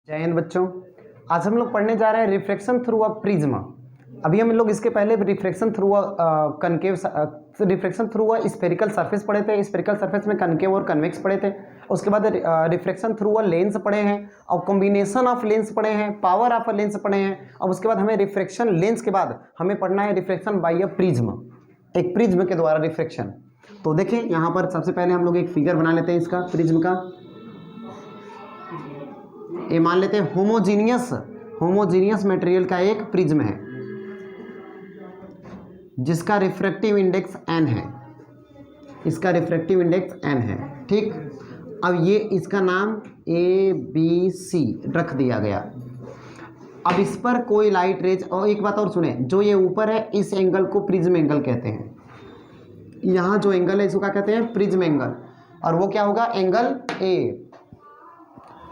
जय हिंद बच्चों। आज हम लोग पढ़ने जा रहे हैं रिफ्रैक्शन थ्रू अ प्रिज्म। अभी हम लोग इसके पहले refraction through refraction through a spherical surface पढ़े थे। स्फेरिकल सरफेस में कनकेव और कन्वेक्स पढ़े थे। उसके बाद रिफ्रैक्शन थ्रू अ लेंस पढ़े हैं और कॉम्बिनेशन ऑफ लेंस पढ़े हैं, पावर ऑफ अ लेंस पढ़े हैं। अब उसके बाद हमें रिफ्रैक्शन लेंस के बाद हमें पढ़ना है रिफ्रैक्शन बाय अ प्रिज्म, एक प्रिज्म के द्वारा रिफ्रैक्शन। तो देखिए यहाँ पर सबसे पहले हम लोग एक फिगर बना लेते हैं इसका प्रिज्म का। ये मान लेते हैं होमोजीनियस मटेरियल का एक प्रिज्म है जिसका रिफ्रैक्टिव इंडेक्स n है, इसका रिफ्रैक्टिव इंडेक्स n है। ठीक, अब ये इसका नाम ABC रख दिया गया। अब इस पर कोई लाइट रेज, और एक बात और सुने, जो ये ऊपर है इस एंगल को प्रिज्म एंगल कहते हैं। यहाँ जो एंगल है इसको क्या कहते हैं? Prism angle. और वो क्या होगा? Angle A।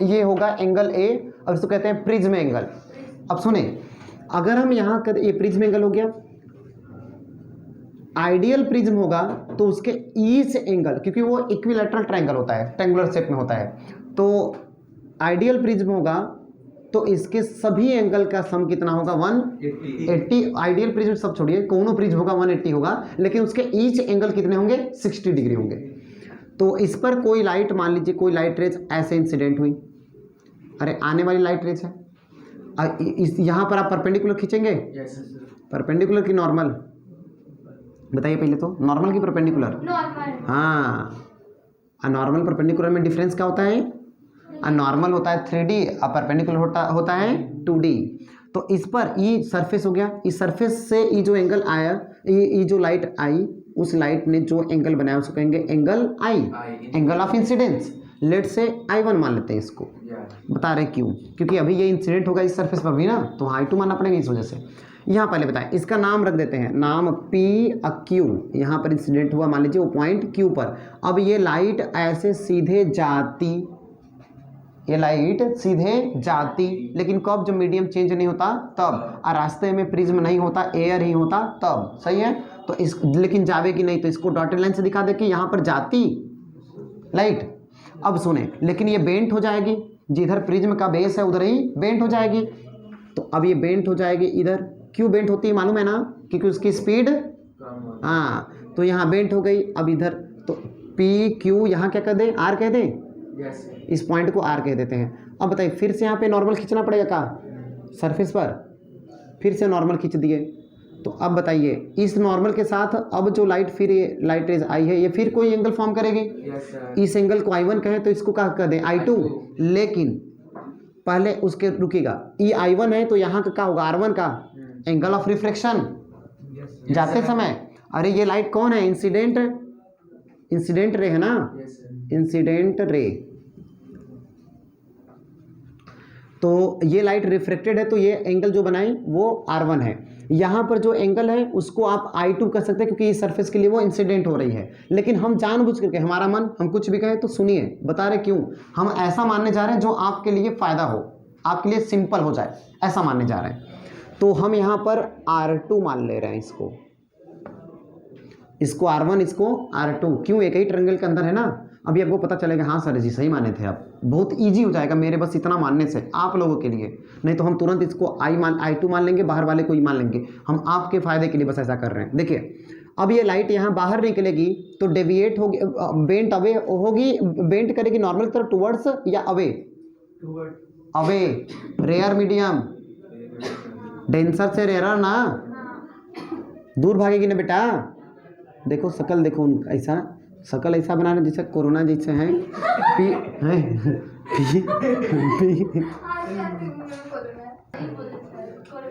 ये होगा एंगल A और इसको कहते हैं प्रिज्म एंगल। अब सुने, अगर हम यहाँ कर, ये प्रिज्म एंगल हो गया। आइडियल प्रिज्म होगा तो उसके ईच एंगल, क्योंकि वो इक्विलैटरल ट्रायंगल होता है, ट्रायंगुलर शेप में होता है, तो आइडियल प्रिज्म होगा तो इसके सभी एंगल का सम कितना होगा? 180। आइडियल प्रिज्म सब छोड़िए, कोनो प्रिज्म होगा 180 होगा, लेकिन उसके ईच एंगल कितने होंगे? 60 डिग्री होंगे। तो इस पर कोई लाइट, मान लीजिए कोई लाइट रेज ऐसे इंसिडेंट हुई, अरे आने वाली लाइट रेज है, इस यहाँ पर आप परपेंडिकुलर खींचेंगे? परपेंडिकुलर की नॉर्मल? बताइए पहले तो, नॉर्मल की परपेंडिकुलर? नॉर्मल। हाँ, नॉर्मल परपेंडिकुलर में डिफरेंस क्या होता है? नॉर्मल होता है 3D और परपेंडिकुलर होता है 2D। तो इस पर ये सरफेस हो गया, इस सरफेस से ये जो एंगल आया, ये जो लाइट आई, उस लाइट ने जो एंगल बनाया उसको कहेंगे angle I, angle of incidence. Let से I1 मान लेते हैं इसको। बता रहे क्यों? क्योंकि अभी ये इंसिडेंट होगा इस सरफेस पर भी ना, तो I2 मानना पड़ेगा इस वजह से। यहाँ पहले बताएं, इसका नाम रख देते हैं, नाम PQ। यहाँ पर इंसिडेंट हुआ, मान लीजिए वो पॉइंट Q पर। अब ये लाइट ऐसे सीधे जाती, ये लाइट सीधे जाती, लेकिन कब? जब मीडियम चेंज नहीं होता तब, और रास्ते में प्रिज्म नहीं होता, एयर ही होता तब। सही है? तो इस, लेकिन जावेगी नहीं, तो इसको डॉटेड लाइन से दिखा दे कि यहाँ पर जाती लाइट। अब सुने, लेकिन ये बेंट हो जाएगी, जिधर प्रिज्म का बेस है उधर ही बेंट हो जाएगी। तो अब ये बेंट हो जाएगी इधर। क्यों बेंट होती है मालूम है ना? क्योंकि उसकी स्पीड, हाँ, तो यहाँ बेंट हो गई। अब इधर तो PQ यहाँ क्या कर दे? R कह दे। इस पॉइंट को R कह देते हैं। अब बताइए, फिर से यहाँ पे नॉर्मल खींचना पड़ेगा का सरफेस पर? फिर से नॉर्मल खींच दिए। तो अब बताइए, इस नॉर्मल के साथ अब जो लाइट, फिर ये लाइट रेज आई है, ये फिर कोई एंगल फॉर्म करेगी। इस एंगल को I1 कहें तो इसको क्या कर दें? I2। लेकिन पहले उसके रुकेगा, ये I1 है तो यहाँ का क्या होगा? R1 का एंगल ऑफ रिफ्रैक्शन जाते समय। अरे ये लाइट कौन है? इंसिडेंट रे है ना, इंसिडेंट रे। तो ये लाइट रिफ्रेक्टेड है, तो ये एंगल जो बनाई वो R1 है। यहाँ पर जो एंगल है उसको आप I2 कर सकते हैं, क्योंकि इस सरफेस के लिए वो इंसिडेंट हो रही है। लेकिन हम जानबूझ करके, हमारा मन, हम कुछ भी कहें तो सुनिए, बता रहे क्यों, हम ऐसा मानने जा रहे हैं जो आपके लिए फ़ायदा हो, आपके लिए सिंपल हो जाए, ऐसा मानने जा रहे हैं। तो हम यहाँ पर R2 मान ले रहे हैं, इसको R1, इसको R2। क्यों? एक ही ट्रायंगल के अंदर है ना। अभी आपको पता चलेगा, हाँ सर जी सही माने थे आप, बहुत इजी हो जाएगा मेरे बस इतना मानने से आप लोगों के लिए। नहीं तो हम तुरंत इसको I2 मान लेंगे, बाहर वाले को ही मान लेंगे। हम आपके फायदे के लिए बस ऐसा कर रहे हैं। देखिए, अब ये लाइट यहाँ बाहर निकलेगी तो डेविएट होगी, बेंट अवे होगी, बेंट करेगी नॉर्मल की तरफ टुवर्ड्स या away? Away. Rare medium, denser से रेयर ना, दूर भागेगी ना बेटा। देखो शकल, देखो ऐसा शकल ऐसा बना रहे जैसे कोरोना जैसे हैं।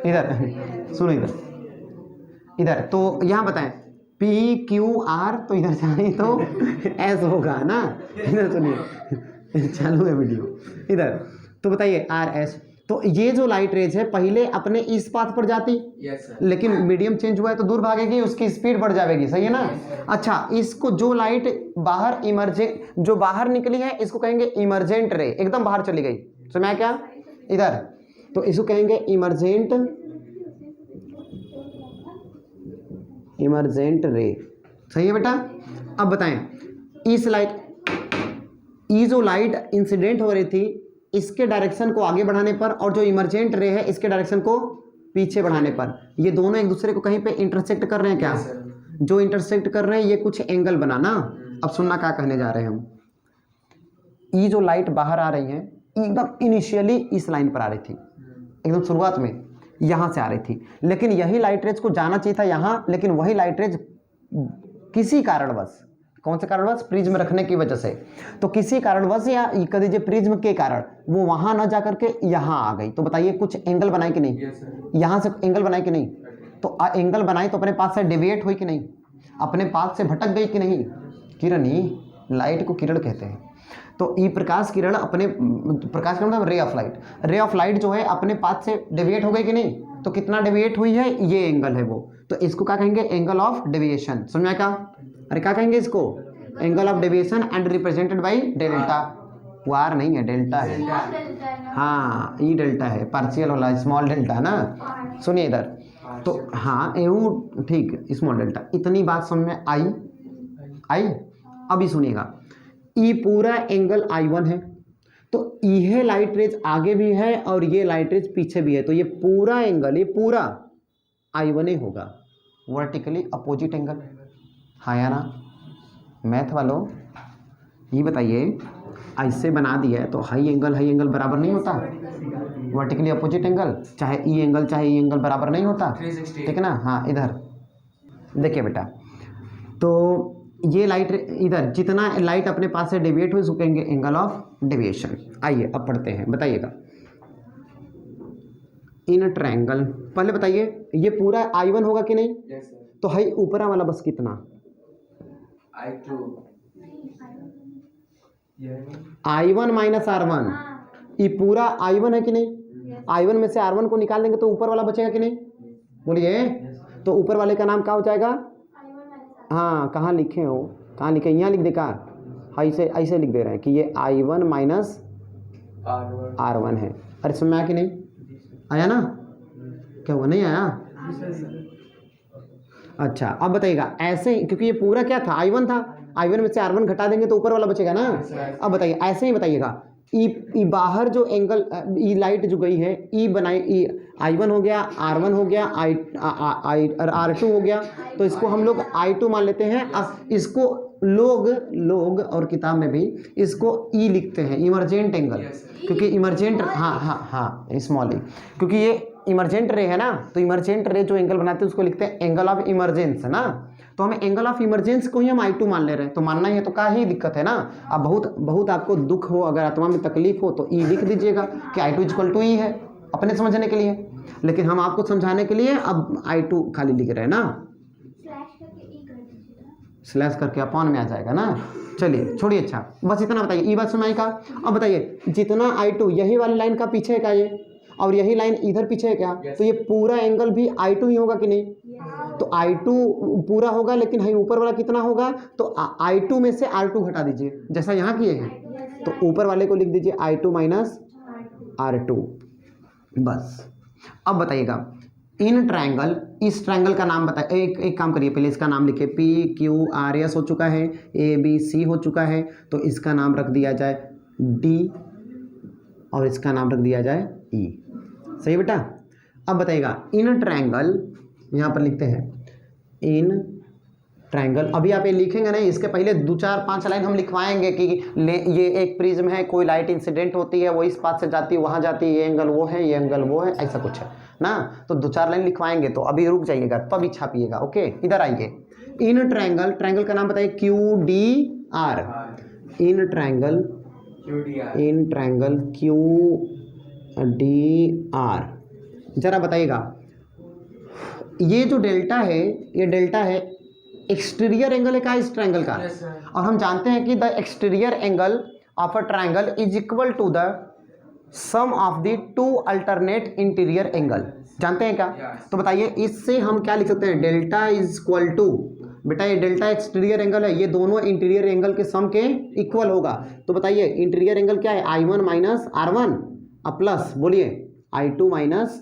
इधर सुनो, इधर तो यहाँ बताएं PQR, तो इधर जाए तो S होगा ना। इधर सुनिए, चालू है वीडियो। इधर तो बताइए RS। तो ये जो लाइट रेज है पहले अपने इस पाथ पर जाती, लेकिन मीडियम चेंज हुआ है तो दूर भागेगी, उसकी स्पीड बढ़ जाएगी। सही है ना? अच्छा, इसको जो लाइट बाहर जो बाहर निकली है इसको कहेंगे इमर्जेंट रे, एकदम बाहर चली गई। समझा क्या? इधर तो इसको कहेंगे इमर्जेंट रे। सही है बेटा? अब बताएं, इस लाइट, ये जो लाइट इंसिडेंट हो रही थी इसके डायरेक्शन को आगे बढ़ाने पर और जो इमर्जेंट रे है इसके डायरेक्शन को पीछे बढ़ाने पर, ये दोनों एक दूसरे को कहीं पे इंटरसेक्ट कर रहे हैं क्या? जो इंटरसेक्ट कर रहे हैं ये कुछ एंगल बनाना। अब सुनना क्या कहने जा रहे हैं हम। ये जो लाइट बाहर आ रही है एकदम इनिशियली इस लाइन पर आ रही थी, एकदम शुरुआत में यहाँ से आ रही थी, लेकिन यही लाइट रेज को जाना चाहिए था यहाँ, लेकिन वही लाइट रेज किसी कारणवश, कौन से कारणवश? प्रिज्म रखने की वजह से, तो किसी कारणवश या कह दीजिए प्रिज्म के कारण वो वहाँ ना जा करके यहाँ आ गई। तो बताइए कुछ एंगल बनाए कि नहीं? यहाँ से एंगल बनाए कि नहीं? तो एंगल बनाई तो अपने पास से डेविएट हुई कि नहीं? अपने पास से भटक गई कि नहीं? किरण ही, लाइट को किरण कहते हैं। तो ई प्रकाश किरण अपने, प्रकाश किरण मतलब ray of light, ray of light जो है अपने पाथ से डेविएट हो गई कि नहीं? तो कितना डेविएट हुई है? ये एंगल है वो, तो इसको क्या कहेंगे? Angle of deviation. समझ में क्या? अरे क्या कहेंगे इसको? Angle of deviation and represented by delta. वो आर नहीं है, डेल्टा है। हाँ ई डेल्टा है, पार्शियल वाला स्मॉल डेल्टा ना। सुनिए इधर, तो हाँ एऊ ठीक, स्मॉल डेल्टा। इतनी बात समझ में आई? अभी सुनिएगा, ये पूरा एंगल I1 है, तो यह लाइट रेज आगे भी है और ये लाइट रेज पीछे भी है, तो ये पूरा एंगल, ये पूरा I1 ही होगा, वर्टिकली अपोजिट एंगल। हाँ या ना मैथ वालों? ये बताइए, ऐसे बना दिया है तो हाई एंगल बराबर नहीं होता? वर्टिकली अपोजिट एंगल, चाहे ई एंगल बराबर नहीं होता, ठीक है ना? हाँ इधर देखिए बेटा, तो ये लाइट इधर जितना लाइट अपने पास से डेविएट हुई उसको कहेंगे एंगल ऑफ डेविएशन। आइए अब पढ़ते हैं, बताइएगा। इन ट्रायंगल, पहले बताइए ये पूरा I1 होगा कि नहीं? yes, तो हाई ऊपरा वाला बस कितना? I2 I1 माइनस R1, ये पूरा I1 है कि नहीं? yes. I1 में से R1 को निकाल देंगे तो ऊपर वाला बचेगा कि नहीं? बोलिए। yes, तो ऊपर वाले का नाम क्या हो जाएगा? हाँ कहाँ लिखे हो, कहाँ लिखे? यहाँ लिख दे का? ऐसे लिख दे रहे हैं कि ये I1 माइनस R1 है। अरे समझ में आया कि नहीं? आया ना? क्या हुआ, नहीं आया? अच्छा अब बताइएगा, ऐसे ही, क्योंकि ये पूरा क्या था? I1 था, I1 में से R1 घटा देंगे तो ऊपर वाला बचेगा ना। अब बताइए, ऐसे ही बताइएगा, ई बाहर जो एंगल, ई लाइट जो गई है, ई बनाई, ई I1 हो गया, R1 हो गया, R2 हो गया, तो इसको हम लोग I2 मान लेते हैं। इसको लोग और किताब में भी इसको ई लिखते हैं, इमरजेंट एंगल, क्योंकि इमरजेंट, हाँ स्मॉल ई, क्योंकि ये इमरजेंट रे है ना, तो इमरजेंट रे जो एंगल बनाते हैं उसको लिखते हैं एंगल ऑफ इमरजेंस, है ना। तो हमें एंगल ऑफ इमरजेंस को ही हम I2 मान ले रहे हैं, तो मानना ही है, तो क्या ही दिक्कत है ना। अब बहुत आपको दुख हो, अगर आत्मा में तकलीफ हो तो ई लिख दीजिएगा कि I2 इक्वल टू ई है, अपने समझने के लिए। लेकिन हम आपको समझाने के लिए अब I2 खाली लिख रहे हैं ना, स्लैश करके अपॉन में आ जाएगा ना। चलिए छोड़िए, अच्छा बस इतना बताइए, ई बात समझ का। अब बताइए, जितना I2 यही वाली लाइन का पीछे है क्या ये, और यही लाइन इधर पीछे है क्या, तो ये पूरा एंगल भी I2 ही होगा कि नहीं? तो I2 पूरा होगा, लेकिन है ऊपर वाला कितना होगा? तो I2 में से R2 घटा दीजिए, जैसा यहाँ किए हैं, तो ऊपर वाले को लिख दीजिए I2 माइनस R2, बस। अब बताइएगा, इन ट्रायंगल, इस ट्रायंगल का नाम बताइए। एक काम करिए, पहले इसका नाम लिखिए, PQRS हो चुका है, ABC हो चुका है, तो इसका नाम रख दिया जाए D और इसका नाम रख दिया जाए E। सही बेटा। अब बताइएगा, इन ट्रायंगल, यहाँ पर लिखते हैं इन ट्रायंगल। अभी आप ये लिखेंगे नहीं, इसके पहले 2-4-5 लाइन हम लिखवाएंगे कि ये एक प्रिज्म है, कोई लाइट इंसिडेंट होती है, वो इस पास से जाती है, वहाँ जाती है, ये एंगल वो है, ये एंगल वो है, ऐसा कुछ है ना। तो 2-4 लाइन लिखवाएंगे, तो अभी रुक जाइएगा, तो अभी छापिएगा। ओके, इधर आइए। इन ट्रायंगल, ट्रायंगल का नाम बताइए QDR। इन ट्रायंगल QDR, जरा बताइएगा, ये जो डेल्टा है, ये डेल्टा है एक्सटीरियर एंगल है का इस ट्रायंगल का। और हम जानते हैं कि the exterior angle of a triangle is equal to the sum of the 2 alternate interior angle. जानते हैं क्या? तो बताइए, इससे हम क्या लिख सकते हैं? डेल्टा इज इक्वल टू, बेटा ये डेल्टा एक्सटीरियर एंगल है, ये दोनों इंटीरियर एंगल के सम के इक्वल होगा। तो बताइए इंटीरियर एंगल क्या है? I1 माइनस R1 प्लस, बोलिए I2 माइनस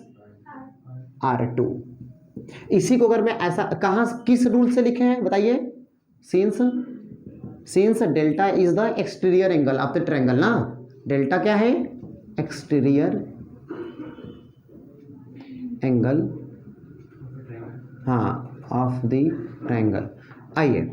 R2। इसी को अगर मैं ऐसा, कहाँ किस रूल से लिखे हैं बताइए? Since delta is the exterior angle of the triangle ना। डेल्टा क्या है? एक्सटीरियर एंगल हाँ ऑफ द ट्रायंगल। आइए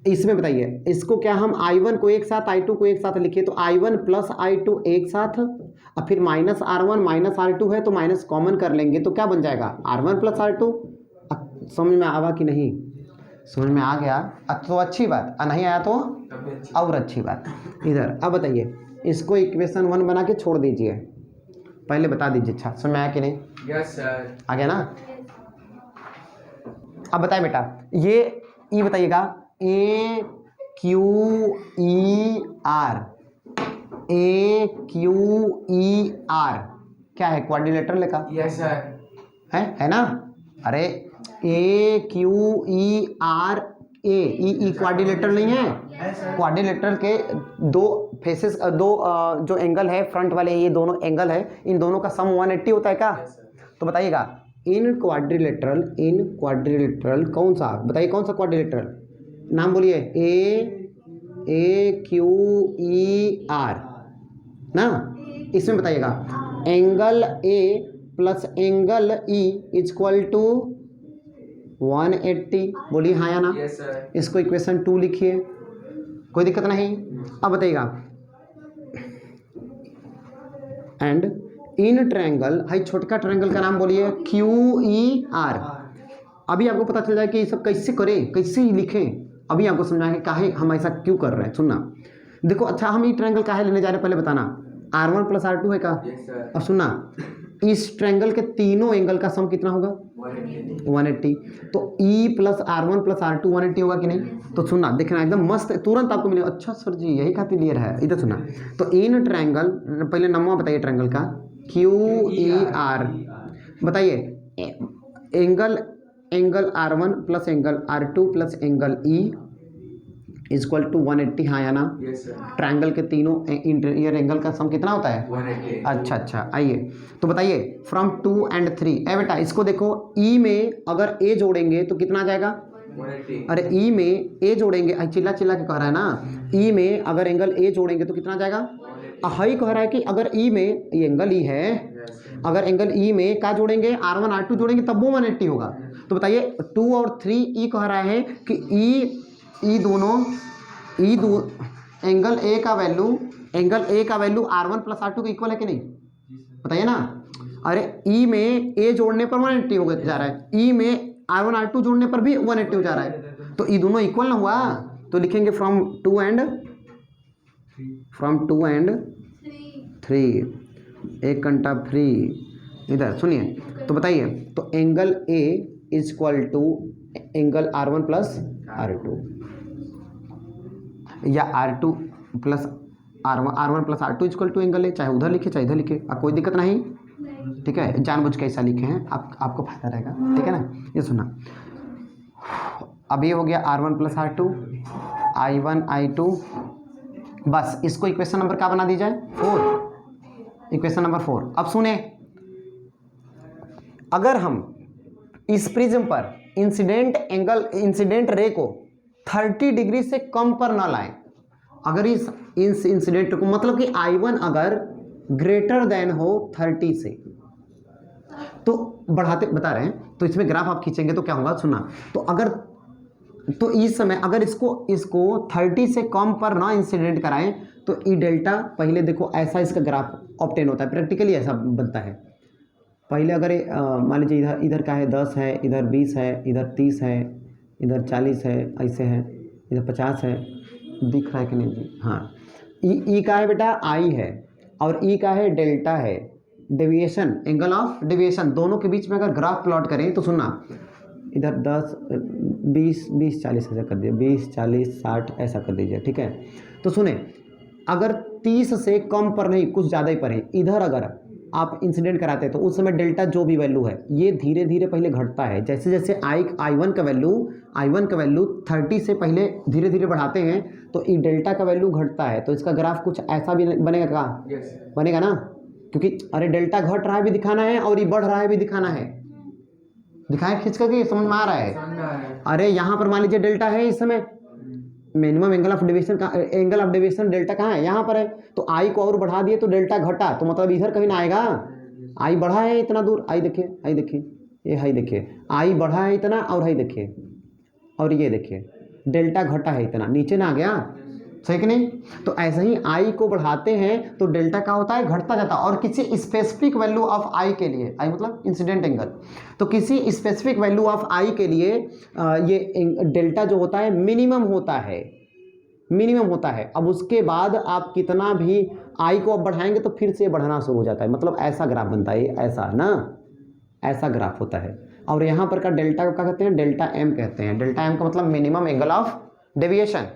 इसमें बताइए, इसको क्या हम I1 को एक साथ I2 को एक साथ लिखिए, तो I1 प्लस I2 एक साथ, और फिर माइनस R1 माइनस R2 है तो माइनस कॉमन कर लेंगे तो क्या बन जाएगा R1 प्लस R2। समझ में आवा कि नहीं? समझ में आ गया तो अच्छी बात, नहीं आया तो और अच्छी बात। इधर अब बताइए, इसको इक्वेशन 1 बना के छोड़ दीजिए, पहले बता दीजिए। अच्छा समझ में आया कि नहीं? Yes sir. आ गया ना? अब बताए बेटा, ये ई बताइएगा, A Q E R, A Q E R क्या है? क्वाड्रिलेटरल का यस सर। है ना? अरे A Q E R a quadrilateral नहीं है? क्वाड्रिलेटरल के दो फेसेस, दो जो एंगल है फ्रंट वाले, ये दोनों एंगल है, इन दोनों का सम 180 होता है क्या? तो बताइएगा इन क्वाड्रिलेटरल कौन सा, बताइए कौन सा क्वाड्रिलेटरल, नाम बोलिए। ए क्यू ई आर ना, इसमें बताइएगा angle A plus angle E equal to 180। बोलिए हाँ या ना? Yes sir. इसको इक्वेशन 2 लिखिए, कोई दिक्कत नहीं। अब बताइएगा एंड इन ट्रायंगल, भाई छोटका ट्रायंगल का नाम बोलिए क्यू ई आर। अभी आपको पता चल जाए कि ये सब कैसे करें, कैसे ही लिखें, अभी आपको समझाएंगे काहे हम ऐसा क्यों कर रहे हैं। सुनना देखो, अच्छा हम ये ट्रायंगल काहे लेने जा रहे हैं पहले बताना। R1 प्लस R2 है का? Yes sir. अब सुनना, इस ट्रायंगल के तीनों एंगल का सम कितना होगा? 180। तो E plus R1 plus R2 180 होगा कि नहीं? तो सुनना देखना एकदम मस्त, तुरंत आपको मिलेगा। अच्छा सर जी यही खातिर क्लियर है, इधर सुनना। तो इन ट्रायंगल, पहले नंबर बताइए ट्रायंगल का, क्यू ई आर। बताइए angle R1 plus angle R2 plus angle E equal to 180, हाँ या ना? Yes sir. ट्रायंगल के तीनों इंटीरियर एंगल का सम कितना होता है? 180। अच्छा आइए तो बताइए फ्रॉम 2 and 3। ए बेटा इसको देखो, E में अगर A जोड़ेंगे तो कितना आ जाएगा? 180। अरे E में A जोड़ेंगे, चिल्ला चिल्ला के कह रहा है ना, E में अगर एंगल A जोड़ेंगे तो कितना आ जाएगा? हाई कह रहा है कि अगर E में, ये एंगल E है, अगर एंगल E में क्या जोड़ेंगे? R1 R2 जोड़ेंगे तब वो 180 होगा। तो बताइए 2 और 3 E कह रहा है कि E दोनों एंगल A का वैल्यू R1 प्लस R2 के इक्वल है कि नहीं? बताइए ना। अरे E में A जोड़ने पर 180 हो जा रहा है, E में R1 R2 जोड़ने पर भी 180 हो जा रहा है, तो ये दोनों इक्वल ना हुआ। तो लिखेंगे फ्रॉम 2 and 3, 1 घंटा फ्री। इधर सुनिए तो बताइए, तो angle A equal to angle R1 plus R2 या R2 plus R1 plus R2 equal to angle A, चाहे उधर लिखे चाहे इधर लिखे, अब कोई दिक्कत नहीं। ठीक है, जानबूझ के ऐसा लिखे हैं, आपको फायदा रहेगा। ठीक है ना? ये सुना, अब ये हो गया R1 plus R2, I1 I2, बस इसको इक्वेशन नंबर क्या बना दी जाए? 4, इक्वेशन नंबर 4। अब सुने, अगर हम इस प्रिज्म पर इंसिडेंट रे को 30 डिग्री से कम पर ना लाएं, अगर इस इंसिडेंट को, मतलब कि I1 अगर ग्रेटर देन हो 30 से, तो बढ़ाते बता रहे हैं, तो इसमें ग्राफ आप खींचेंगे तो क्या होगा सुनना। तो इस समय अगर इसको 30 से कम पर ना इंसिडेंट कराएं तो ई डेल्टा, पहले देखो ऐसा इसका ग्राफ ऑब्टेन होता है, प्रैक्टिकली ऐसा बनता है। पहले अगर मान लीजिए इधर का है 10 है, इधर 20 है, इधर 30 है, इधर 40 है, ऐसे है, इधर 50 है, दिख रहा है कि नहीं जी? हाँ, ई का है बेटा आई है, और ई का है डेल्टा है, डेविएशन, एंगल ऑफ डेविएशन, दोनों के बीच में अगर ग्राफ प्लॉट करें तो सुनना, इधर 10 20 20 40 ऐसा कर दीजिए, 20 40 60 ऐसा कर दीजिए। ठीक है, तो सुने, अगर 30 से कम पर नहीं, कुछ ज़्यादा ही पर है, इधर अगर आप इंसिडेंट कराते हैं तो उस समय डेल्टा जो भी वैल्यू है ये धीरे धीरे पहले घटता है। जैसे जैसे I1 का वैल्यू 30 से पहले धीरे धीरे बढ़ाते हैं तो ई डेल्टा का वैल्यू घटता है। तो इसका ग्राफ कुछ ऐसा भी बनेगा क्या? बनेगा ना, क्योंकि अरे डेल्टा घट रहा है भी दिखाना है और ये बढ़ रहा है भी दिखाना है। दिखाएं खींच करके, समझ में आ रहा है? अरे यहाँ पर मान लीजिए डेल्टा है इस समय, मिनिमम एंगल ऑफ डेविएशन का एंगल ऑफ डेविएशन डेल्टा कहाँ है, यहाँ पर है। तो आई को और बढ़ा दिए तो डेल्टा घटा, तो मतलब इधर कहीं ना आएगा। आई बढ़ा है इतना दूर, आई देखिए, आई देखिए, ये हाई देखिए, आई बढ़ा है इतना और हाई देखिए, और ये देखिए डेल्टा घटा है इतना, नीचे ना आ गया, सही कि नहीं। तो ऐसे ही आई को बढ़ाते हैं तो डेल्टा क्या होता है, घटता जाता है। और किसी स्पेसिफिक वैल्यू ऑफ आई के लिए, आई मतलब इंसिडेंट एंगल, तो किसी स्पेसिफिक वैल्यू ऑफ आई के लिए ये डेल्टा जो होता है मिनिमम होता है, मिनिमम होता है। अब उसके बाद आप कितना भी आई को अब बढ़ाएंगे तो फिर से बढ़ना शुरू हो जाता है, मतलब ऐसा ग्राफ बनता है, ऐसा ना, ऐसा ग्राफ होता है। और यहाँ पर का डेल्टा को क्या कहते हैं, डेल्टा एम कहते हैं। डेल्टा एम का मतलब मिनिमम एंगल ऑफ डेविएशन,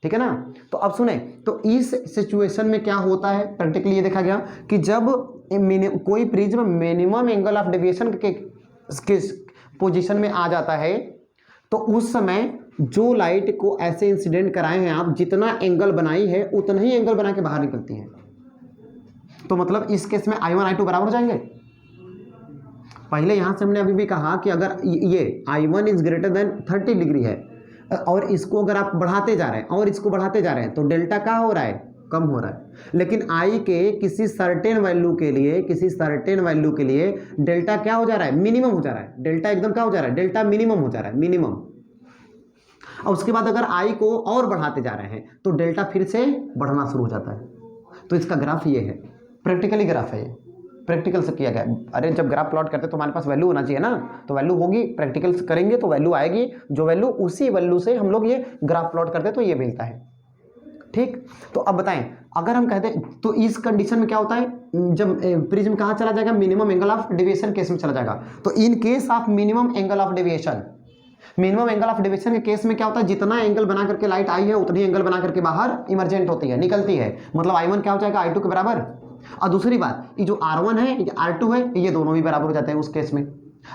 ठीक है ना। तो अब सुने, तो इस सिचुएशन में क्या होता है, प्रैक्टिकली ये देखा गया कि जब कोई prism minimum angle of deviation के पोजीशन में आ जाता है तो उस समय जो लाइट को ऐसे इंसिडेंट कराए हैं आप, जितना एंगल बनाई है उतना ही एंगल बना के बाहर निकलती है। तो मतलब इस केस में I1 I2 बराबर हो जाएंगे। पहले यहां से हमने अभी भी कहा कि अगर ये I1 is greater than 30 degree है और इसको अगर आप बढ़ाते जा रहे हैं और इसको बढ़ाते जा रहे हैं तो डेल्टा क्या हो रहा है, कम हो रहा है। लेकिन आई के किसी सर्टेन वैल्यू के लिए, किसी सर्टेन वैल्यू के लिए डेल्टा क्या हो जा रहा है, मिनिमम हो जा रहा है। डेल्टा एकदम क्या हो जा रहा है, डेल्टा मिनिमम हो जा रहा है, मिनिमम। और उसके बाद अगर आई को और बढ़ाते जा रहे हैं तो डेल्टा फिर से बढ़ना शुरू हो जाता है। तो इसका ग्राफ ये है, प्रैक्टिकली ग्राफ है ये, प्रैक्टिकल से किया गया। अरे जब ग्राफ प्लॉट करते तो हमारे पास वैल्यू होना चाहिए ना, तो वैल्यू होगी, प्रैक्टिकल करेंगे तो वैल्यू आएगी, जो वैल्यू उसी वैल्यू से हम लोग ये ग्राफ प्लॉट करते तो ये मिलता है, ठीक। तो अब बताएं, अगर हम कहते हैं तो इस कंडीशन में क्या होता है, जब प्रिज्म कहाँ चला जाएगा, minimum angle of deviation case में चला जाएगा। तो in case of minimum angle of deviation, minimum angle of deviation के केस में क्या होता है, जितना एंगल बना करके लाइट आई है उतनी एंगल बना करके बाहर इमर्जेंट होती है, निकलती है। मतलब I1 क्या हो जाएगा, I2 के बराबर। और दूसरी बात, ये जो R1 है, ये R2 है, ये दोनों भी बराबर हो जाते हैं उस केस में।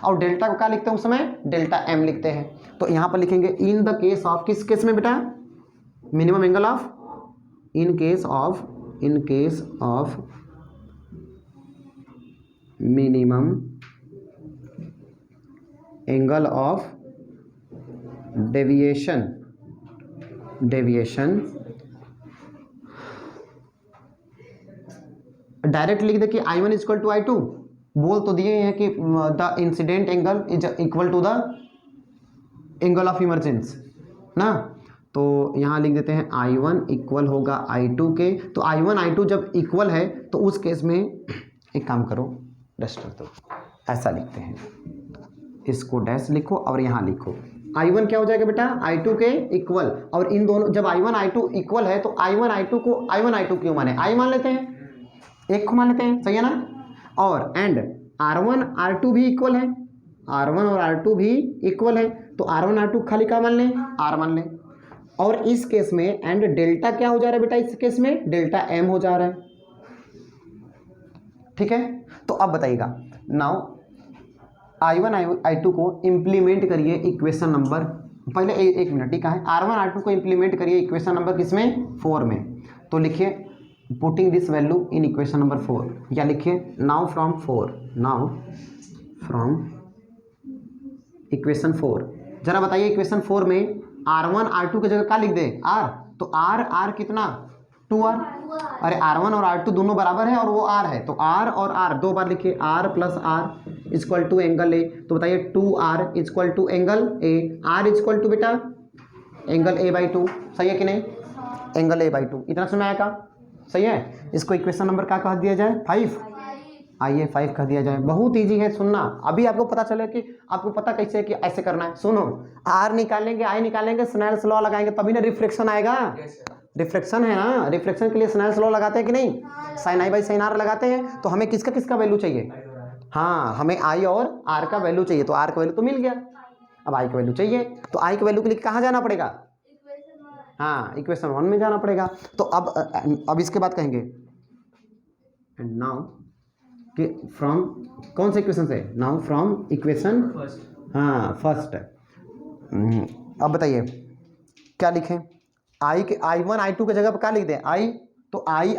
और डेल्टा को क्या लिखते हैं उस समय, डेल्टा एम लिखते हैं। तो यहां पर लिखेंगे इन द केस ऑफ, किस केस में बेटा, minimum angle of, in case of minimum angle of deviation direct लिख दे कि I1 is equal to I2, बोल तो दिए हैं कि the incident angle is equal to the angle of emergence ना। तो यहाँ लिख देते हैं I1 इक्वल होगा I2 के। तो I1 I2 जब इक्वल है तो उस केस में एक काम करो, डैश कर दो, ऐसा लिखते हैं, इसको डैश लिखो और यहाँ लिखो I1 क्या हो जाएगा बेटा, I2 के इक्वल। और इन दोनों जब I1 I2 इक्वल है तो I1 I2 को I1 I2 क्यों माने, I मान लेते हैं, एक को मान लेते हैं, सही है ना। और एंड R1 R2 भी इक्वल है, R1 और R2 भी इक्वल है, तो R1 R2 खाली क्या मान लें, R मान लें। और इस केस में एंड डेल्टा क्या हो जा रहा है बेटा, इस केस में डेल्टा एम हो जा रहा है, ठीक है। तो अब बताइएगा, नाउ I1 I2 को इम्प्लीमेंट करिए इक्वेशन नंबर, पहले एक मिनट, ठीक है। R1 R2 को इम्प्लीमेंट करिए इक्वेशन नंबर किसमें, 4 में। तो लिखिए putting this value in equation number 4, या लिखिए नाउ फ्रॉम इक्वेशन 4। जरा बताइए इक्वेशन 4 में R1 R2 की जगह क्या लिख दे, R। तो R कितना, 2R। अरे R1 और R2 दोनों बराबर है और वो R है, तो R और R दो बार लिखिए, R plus R equal to angle A. तो बताइए 2R equal to angle A, R equal to बेटा एंगल A/2, सही है कि नहीं, एंगल A/2। इतना समझ आएगा, सही है। इसको इक्वेशन नंबर क्या कह दिया जाए, 5। आइए 5 कह दिया जाए, बहुत इजी है सुनना। अभी आपको पता चले कि आपको पता कैसे है कि ऐसे करना है। सुनो, R निकालेंगे, I निकालेंगे, स्नेल्स लॉ लगाएंगे तभी ना रिफ्लेक्शन आएगा। रिफ्लेक्शन है ना, रिफ्लेक्शन के लिए स्नेल्स लॉ लगाते हैं कि नहीं, sine I by sine R लगाते हैं। तो हमें किसका किसका वैल्यू चाहिए, हाँ हमें I और R का वैल्यू चाहिए। तो R का वैल्यू तो मिल गया, अब I का वैल्यू चाहिए। तो I के वैल्यू के लिए कहाँ जाना पड़ेगा, हाँ इक्वेशन 1 में जाना पड़ेगा। तो अब इसके बाद कहेंगे एंड नाउ कि फ्रॉम कौन से इक्वेशन से, नाउ फ्रॉम इक्वेशन हाँ फर्स्ट। अब बताइए क्या लिखें, I1 I2 की जगह पर क्या लिख दें, I। तो I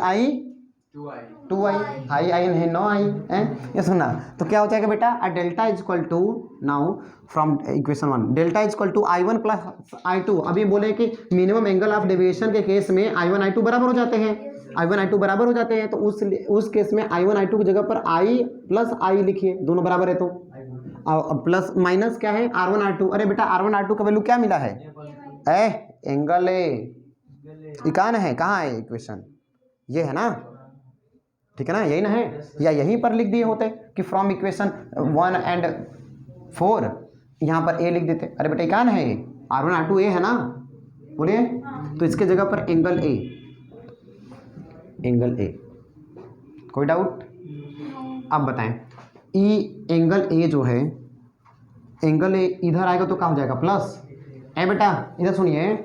2 I आई आई नहीं, नो आई है। ये सुना तो क्या हो जाएगा बेटा, a delta is equal to, now from equation 1 delta is equal to I1 plus I2। अभी बोले कि मिनिमम एंगल ऑफ डेविएशन के केस में I1 I2 बराबर हो जाते हैं, I1 I2 बराबर हो जाते हैं, तो उस केस में I1 I2 की जगह पर I प्लस I लिखिए, दोनों बराबर है तो प्लस माइनस क्या है R1 R2। अरे बेटा R1 R2 का वैल्यू क्या मिला है, एंगल ए, इकान है, कहाँ है इक्वेशन, ये है ना, ठीक है ना, यही ना है, या यहीं पर लिख दिए होते कि फ्रॉम इक्वेशन 1 एंड 4 यहाँ पर ए लिख देते। अरे बेटा इकान है ये, R1 R2 ए है ना, बोलिए, तो इसके जगह पर एंगल ए, एंगल ए, कोई डाउट? अब बताएं, ई एंगल ए जो है, एंगल ए इधर आएगा तो क्या हो जाएगा, प्लस। ए बेटा इधर सुनिए,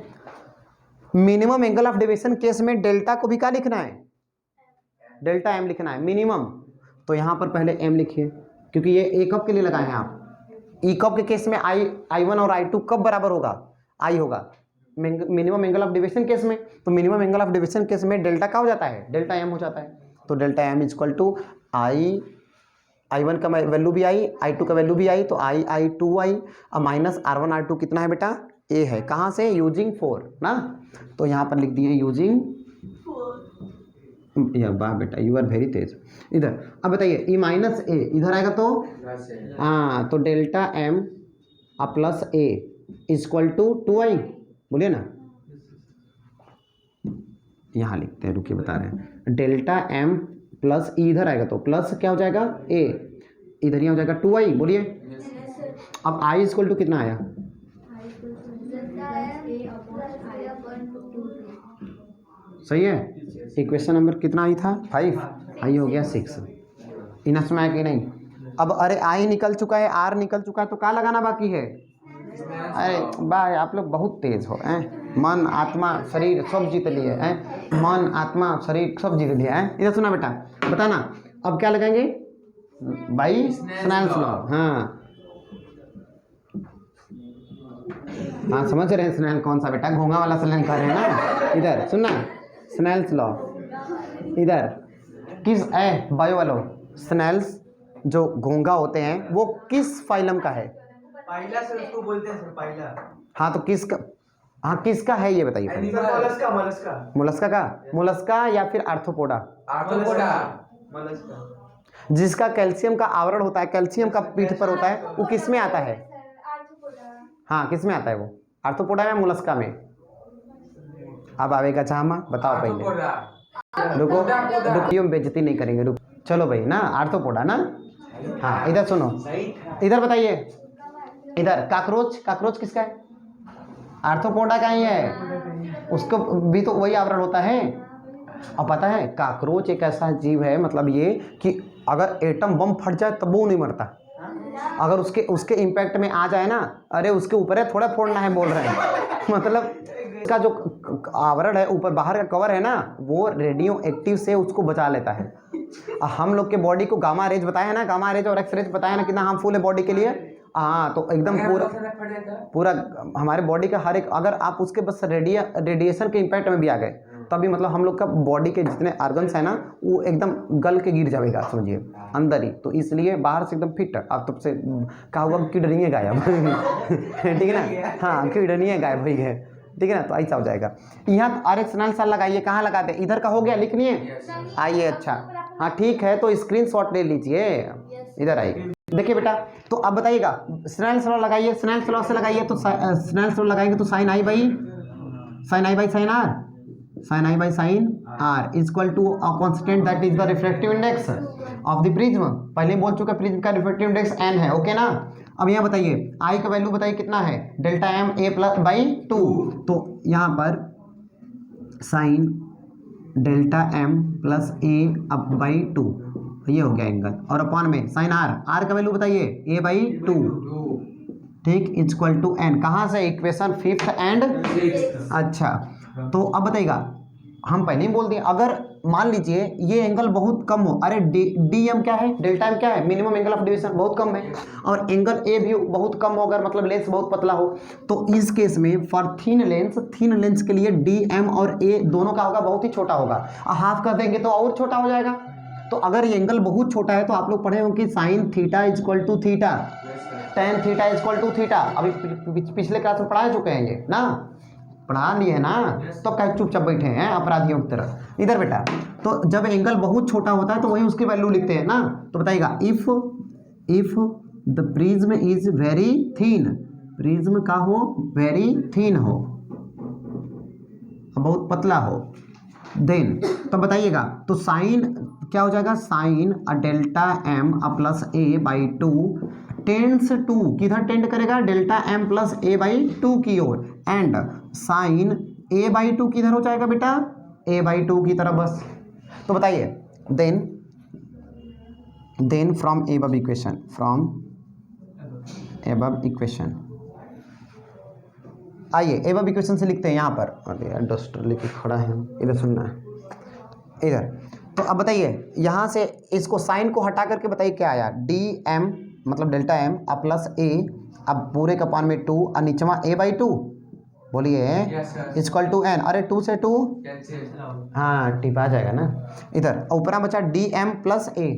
minimum angle of deviation case में डेल्टा को भी क्या लिखना है, डेल्टा एम लिखना है मिनिमम, तो यहाँ पर पहले एम लिखिए, क्योंकि ये ए कब के लिए लगाए हैं आप, ई कब के केस में I1 और I2 कब बराबर होगा, आई होगा minimum angle of deviation case में, तो minimum angle of deviation case में डेल्टा क्या हो जाता है, डेल्टा एम हो जाता है, तो delta M is equal to I1 का वैल्यू भी आई, I2 का वैल्यू भी आई, तो I 2I अब माइनस R1 R2 कितना है बेटा, ए है, कहाँ से, यूजिंग 4 ना, तो यहाँ पर लिख दिए यूजिंग 4। या वाह बेटा, यू आर वेरी तेज। इधर अब बताइए, ई माइनस ए इधर आएगा तो हाँ, तो delta M plus A equal to 2I, बोलिए ना, यहाँ लिखते हैं, रुकिए बता रहे हैं, डेल्टा एम प्लस ई इधर आएगा तो प्लस क्या हो जाएगा, ए इधर ही हो जाएगा 2I, बोलिए। अब I इक्वल टू कितना आया, सही है, इक्वेशन नंबर कितना आई था, 5, आई हो गया 6, इनफ में आया कि नहीं। अब अरे आई निकल चुका है, आर निकल चुका है, तो क्या लगाना बाकी है, अरे भाई आप लोग बहुत तेज हो हैं, मन आत्मा शरीर सब जीत लिए हैं, मन आत्मा शरीर सब जीत लिए हैं। इधर सुना बेटा, बताना अब क्या लगाएंगे भाई, स्नेल्स लॉ, हाँ हाँ समझ रहे हैं, स्नेल कौन सा बेटा, घोंगा वाला स्नेल कर रहे हैं ना, इधर सुनना, स्नेल्स लॉ, इधर किस बायो वालों, स्नेल्स जो घोंगा होते हैं वो किस फाइलम का है, पाइला सर उसको बोलते हैं सर, पाइला। हाँ तो किसका, हाँ किसका है ये बताइए, मोलस्का, मोलस्का, मोलस्का का, मोलस्का या फिर आर्थ्रोपोडा, आर्थ्रोपोडा, मोलस्का, जिसका कैल्शियम का आवरण होता है, कैल्शियम का पीठ पर होता है, वो किस में आता है, हाँ किस में आता है वो, आर्थ्रोपोडा में, मोलस्का में। अब आवेगा चाहमा, बताओ पहले, रुको रुकियो, बेइज्जती नहीं करेंगे, रुक, चलो भाई ना, आर्थ्रोपोडा ना, हाँ इधर सुनो, इधर बताइए, इधर काकरोच, काकरोच किसका है, आर्थ्रोपोडा का ही है, उसको भी तो वही आवरण होता है। अब पता है काकरोच एक ऐसा जीव है, मतलब ये कि अगर एटम बम फट जाए तब वो नहीं मरता, अगर उसके इम्पैक्ट में आ जाए ना, अरे उसके ऊपर है, थोड़ा फोड़ना है बोल रहे हैं मतलब इसका जो आवरण है ऊपर बाहर का कवर है ना, वो रेडियो एक्टिव से उसको बचा लेता है। हम लोग के बॉडी को गामा रेज बताया ना, गामा रेज और एक्स रेज बताया ना कितना हार्मफुल है बॉडी के लिए, हाँ तो एकदम पूरा हमारे बॉडी का हर एक, अगर आप उसके बस रेडिएशन के इम्पैक्ट में भी आ गए तभी मतलब हम लोग का बॉडी के जितने ऑर्गन्स है ना वो एकदम गल के गिर जाएगा, समझिए अंदर ही, तो इसलिए बाहर से एकदम फिट, अब तब से कहा हुआ किडनी गायब ठीक है ना, हाँ किडनी गायब हुई है, ठीक है ना, तो ऐसा हो जाएगा। यहाँ आरएक्सनल साल लगाइए, कहाँ लगाते हैं, इधर का हो गया, लिखनी है, आइए, अच्छा हाँ ठीक है, तो स्क्रीनशॉट ले लीजिए, इधर आइए, देखिए बेटा, तो अब बताइएगा, स्नेल्स लॉ लगाइए, स्नेल्स लॉ से लगाइए, तो स्नेल्स लॉ लगाएंगे तो sine I by sine R, sine I by sine R equal to a constant that is the refractive index of the prism, पहले ही बोल चुके प्रिज्म का रिफ्रैक्टिव इंडेक्स n है, ओके ना। अब यहाँ बताइए आई का वैल्यू बताइए कितना है, delta M A plus by 2, तो यहाँ पर sine delta M plus A अब बाई 2, ये हो गया एंगल, और अपॉन में साइन आर का वैल्यू बताइए ए बाई 2, ठीक, इक्वल टू एन, कहाँ से, इक्वेशन 5th एंड 6th। अच्छा तो अब बताइएगा, हम पहले ही बोल दिए, अगर मान लीजिए ये एंगल बहुत कम हो, अरे डी एम क्या है, डेल्टा एम क्या है, मिनिमम एंगल ऑफ डेविएशन बहुत कम है, और एंगल ए भी बहुत कम हो, अगर मतलब लेंस बहुत पतला हो, तो इस केस में फॉर थीन लेंस के लिए डी एम और ए दोनों का होगा बहुत ही छोटा होगा, हाफ कर देंगे तो और छोटा हो जाएगा। तो अगर ये एंगल बहुत छोटा है तो आप लोग पढ़े होंगे sine theta equal to theta, tan theta equal to theta, अभी पिछले क्लास में पढ़ा चुके हैं ये ना, पढ़ा लिए है ना, तो क्या चुपचाप बैठे हैं अपराधियों की तरह। इधर बेटा, तो जब एंगल बहुत छोटा होता है तो वही उसकी वैल्यू लिखते हैं ना, तो बताइएगा if the prism is very thin, prism का हो वेरी थीन हो, बहुत पतला हो, देन तो बताइएगा, तो साइन क्या हो जाएगा, sine A delta m A plus A by two tends to, किधर टेंड करेगा, delta M plus A by two की ओर, and sine A by two किधर हो जाएगा बेटा, ए बाई टू की तरफ बस। तो बताइए देन फ्रॉम एबव इक्वेशन, आइए एबव इक्वेशन से लिखते हैं यहाँ पर, अरे यार डस्टर लेके खड़ा है, इधर सुनना है इधर। तो अब बताइए यहाँ से इसको साइन को हटा करके बताइए क्या आया, डी एम मतलब delta m A plus A, अब पूरे का पान में टू और नीचवा ए बाई टू, बोलिए इक्वल टू एन, अरे टू से टू हाँ टिपा जाएगा ना इधर, ऊपरा बचा डी एम प्लस ए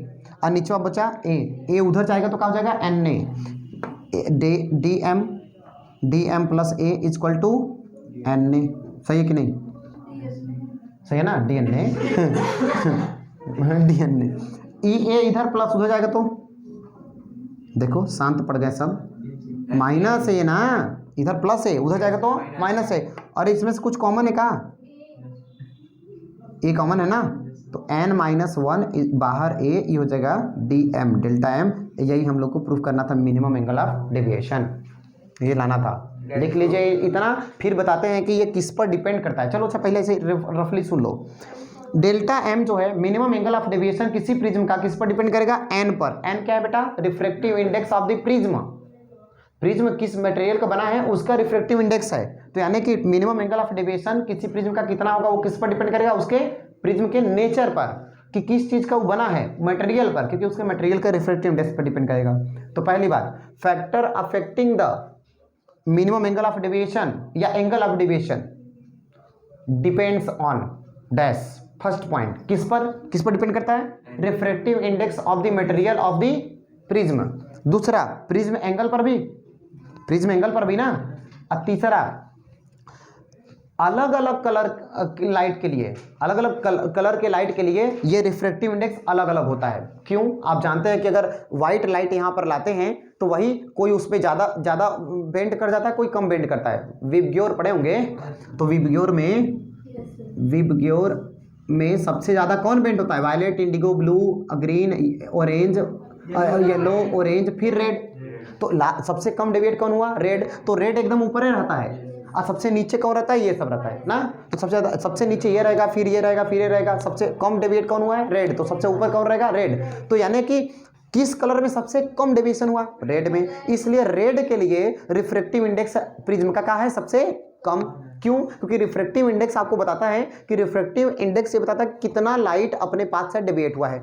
और नीचवा बचा ए उधर जाएगा तो क्या हो जाएगा N A, D M plus A equal to N A, सही है कि नहीं, सही है ना, D N A D N A, E A इधर प्लस उधर जाएगा तो देखो शांत पड़ गए सब, माइनस है ना, इधर प्लस है उधर जाएगा तो माइनस है, और इसमें से कुछ कॉमन है का, ए कॉमन है ना, तो n माइनस वन बाहर a, ये हो जाएगा डी एम डेल्टा एम, यही हम लोग को प्रूफ करना था मिनिमम एंगल ऑफ डेविएशन, ये लाना था, लिख लीजिए इतना, फिर बताते हैं कि ये किस पर डिपेंड करता है। चलो अच्छा पहले से रफली सुन लो, डेल्टा एम जो है मिनिमम एंगल ऑफ डेविएशन किसी प्रिज्म का किस पर डिपेंड करेगा, एन पर, एन क्या है बेटा, refractive index of the prism, prism किस मटेरियल का बना है उसका रिफ्रैक्टिव इंडेक्स है, तो यानी कि मिनिमम एंगल ऑफ डेविएशन किसी प्रिज्म का कितना होगा, वो किस पर डिपेंड करेगा, उसके प्रिज्म के नेचर पर, कि किस चीज का वो बना है, मटेरियल पर, क्योंकि उसके मटेरियल का रिफ्रैक्टिव इंडेक्स पर डिपेंड करेगा। तो पहली बात, factor affecting the minimum angle of deviation या angle of deviation depends on dash, first point किस पर डिपेंड करता है, refractive index of the material of the prism, दूसरा प्रिज्म एंगल पर भी ना, और तीसरा अलग अलग कलर लाइट के लिए, अलग अलग कलर के लाइट के लिए ये रिफ्रैक्टिव इंडेक्स अलग अलग होता है। क्यों, आप जानते हैं कि अगर वाइट लाइट यहाँ पर लाते हैं तो वही कोई उस पर ज़्यादा बेंड कर जाता है, कोई कम बेंड करता है। विबग्योर पढ़े होंगे, तो विबग्योर में सबसे ज़्यादा कौन बेंड होता है, violet, indigo, blue, green, orange, yellow, orange, फिर रेड। तो सबसे कम डेविएट कौन हुआ, रेड, तो रेड एकदम ऊपर ही रहता है, और सबसे नीचे कौन रहता है, ये सब रहता है ना, तो सबसे नीचे ये रहेगा, फिर ये रहेगा, फिर ये रहेगा, सबसे कम डेविएट कौन हुआ है, रेड, तो सबसे ऊपर कौन रहेगा, रेड। तो यानी कि किस कलर में सबसे कम डेविएशन हुआ, रेड में, इसलिए रेड के लिए रिफ्रैक्टिव इंडेक्स प्रिज्म का है सबसे कम। क्यों, क्योंकि रिफ्रैक्टिव इंडेक्स आपको बताता है कि रिफ्रैक्टिव इंडेक्स ये बताता है कितना लाइट अपने पाथ से डेविएट हुआ है।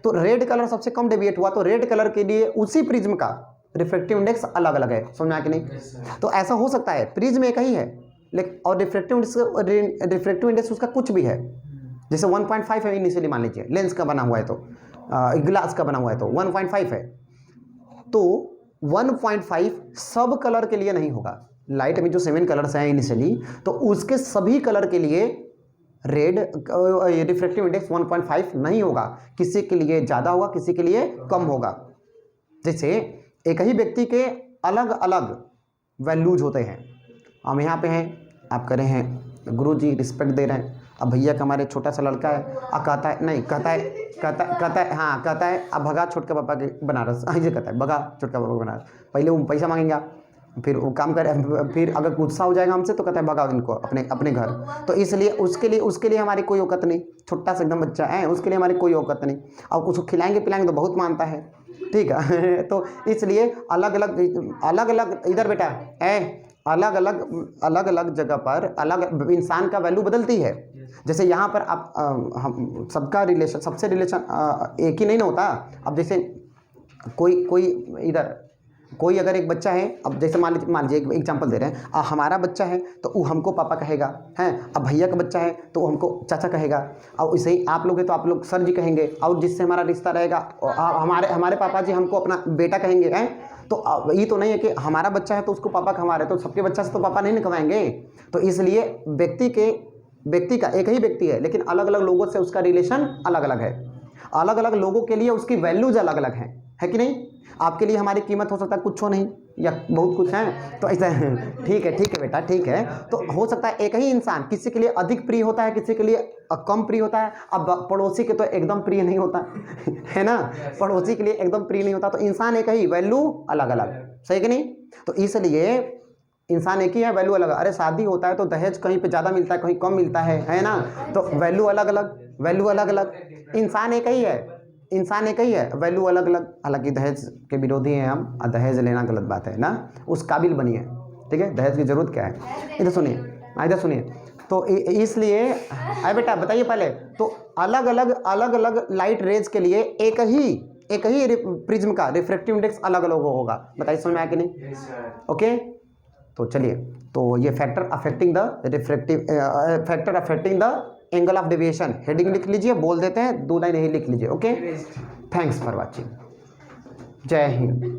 तो रेड कलर सबसे कम डेविएट हुआ, तो रेड कलर के लिए उसी प्रिज्म का रिफ्रैक्टिव इंडेक्स अलग अलग है, समझ में आ कि नहीं। तो ऐसा हो सकता है प्रिज्म एक ही है लेकिन और रिफ्रैक्टिव इंडेक्स उसका कुछ भी है, जैसे 1.5 है इनिशियली, मान लीजिए लेंस का बना हुआ है, तो ग्लास का बना हुआ है तो 1.5 है, तो 1.5 सब कलर के लिए नहीं होगा। लाइट में जो 7 कलर्स हैं इनिशियली, तो उसके सभी कलर के लिए रेड रिफ्रैक्टिव इंडेक्स 1.5 नहीं होगा, किसी के लिए ज़्यादा होगा, किसी के लिए कम होगा। जैसे एक ही व्यक्ति के अलग अलग वैल्यूज होते हैं। हम यहाँ पे हैं, आप कह रहे हैं गुरुजी रिस्पेक्ट दे रहे हैं, अब भैया का हमारे छोटा सा लड़का है, कहता है अब भगा छोटका पापा के बनारस, ऐसे कहता है भगा छोटका पापा के बनारस, पहले वो पैसा मांगेगा, फिर वो काम करे, फिर अगर गुस्सा हो जाएगा हमसे तो कहता है भगा इनको अपने घर। तो इसलिए उसके लिए हमारी कोई औकत नहीं, छोटा सा एकदम बच्चा है, उसके लिए हमारी कोई औकत नहीं। अब उसको खिलाएंगे पिलाएंगे तो बहुत मानता है, ठीक है। तो इसलिए अलग अलग इधर बेटा अलग अलग जगह पर अलग इंसान का वैल्यू बदलती है। जैसे यहाँ पर आप हम सबका रिलेशन, सबसे रिलेशन एक ही नहीं ना होता। अब जैसे कोई इधर कोई अगर एक बच्चा है, अब जैसे मान लीजिए एक एग्जांपल दे रहे हैं, हमारा बच्चा है तो वो हमको पापा कहेगा, हैं। अब भैया का बच्चा है तो वो हमको चाचा कहेगा, और वैसे ही आप लोग हैं तो आप लोग सर जी कहेंगे, और जिससे हमारा रिश्ता रहेगा हमारे पापा जी हमको अपना बेटा कहेंगे, हैं। तो ये तो नहीं है कि हमारा बच्चा है तो उसको पापा कमा रहे, तो सबके बच्चा से तो पापा नहीं कमाएंगे। तो इसलिए व्यक्ति का एक ही व्यक्ति है, लेकिन अलग अलग लोगों से उसका रिलेशन अलग अलग है। अलग अलग लोगों के लिए उसकी वैल्यूज अलग अलग है कि नहीं। आपके लिए हमारी कीमत हो सकता है कुछ हो नहीं या बहुत कुछ है, तो ऐसा ठीक है बेटा, ठीक है। तो हो सकता है एक ही इंसान किसी के लिए अधिक प्रिय होता है, किसी के लिए कम प्रिय होता है। अब पड़ोसी के तो एकदम प्रिय नहीं होता है ना, पड़ोसी के लिए एकदम प्रिय नहीं होता। तो इंसान एक ही, वैल्यू अलग अलग, सही कि नहीं। तो इसलिए इंसान एक ही है, वैल्यू अलग। अरे शादी होता है तो दहेज कहीं पे ज़्यादा मिलता है, कहीं कम मिलता है ना। तो वैल्यू अलग अलग। इंसान एक ही है, वैल्यू अलग अलग। हालांकि दहेज के विरोधी हैं हम, दहेज लेना गलत बात है ना, उस काबिल बनिए, ठीक है। दहेज की ज़रूरत क्या है, इधर सुनिए। तो इसलिए अरे बेटा बताइए पहले, तो अलग अलग लाइट रेज के लिए एक ही प्रिज्म का रिफ्रैक्टिव इंडेक्स अलग अलग होगा। बताइए समझ में आया कि नहीं। ओके, तो चलिए, तो ये factor affecting the angle of deviation, heading लिख लीजिए, बोल देते हैं 2 लाइन यही लिख लीजिए। ओके, थैंक्स फॉर वॉचिंग, जय हिंद।